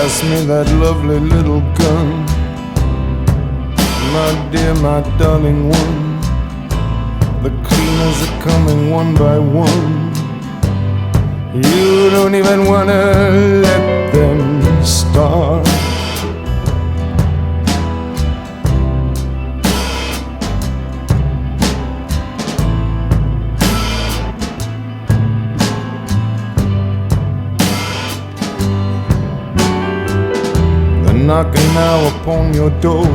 pass me that lovely little gun. My dear, my darling one, the cleaners are coming one by one. You don't even wanna let them start. They're knocking now upon your door.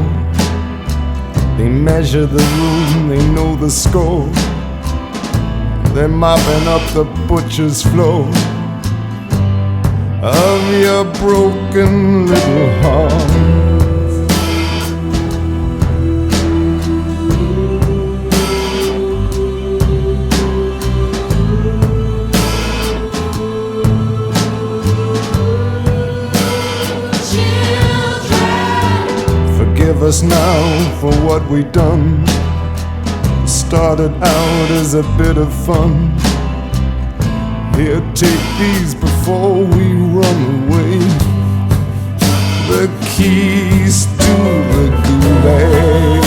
They measure the room, they know the score. They're mopping up the butcher's floor of your broken little heart. Forgive us now for what we done. Started out as a bit of fun. Here, take these before we run away. The keys to the gulag.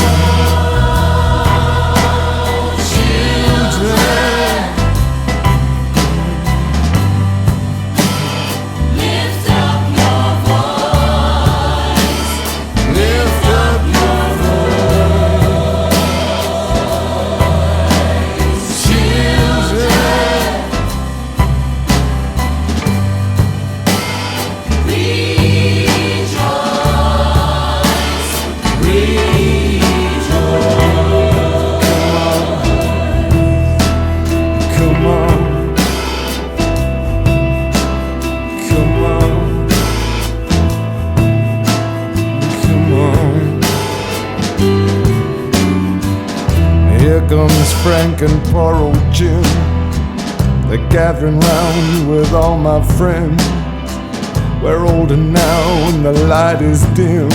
Here comes Frank and poor old Jim. They're gathering round with all my friends. We're older now and the light is dim,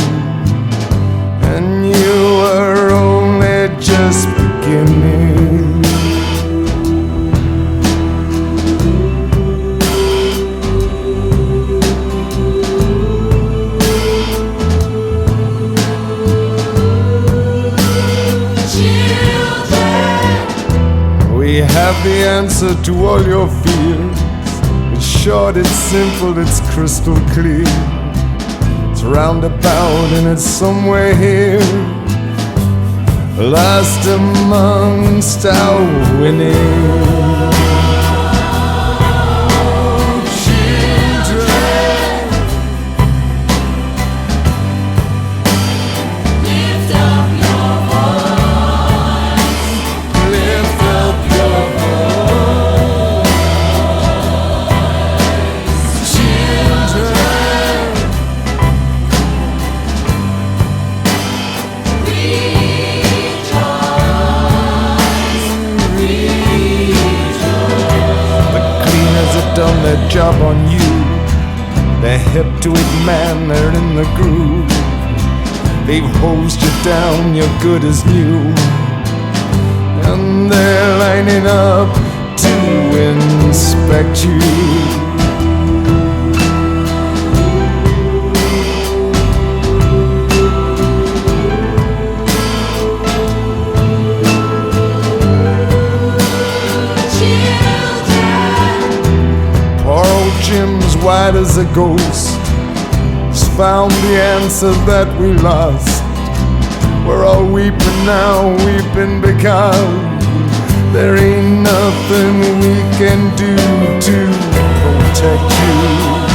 and you are only just beginning. We have the answer to all your fears. It's short, it's simple, it's crystal clear. It's roundabout and it's somewhere here, lost amongst our winning. Done their job on you. They're hip to it, man, they're in the groove. They've hosed you down, you're good as new, and they're lining up to inspect you. Jim's white as a ghost has found the answer that we lost. We're all weeping now, weeping because there ain't nothing we can do to protect you.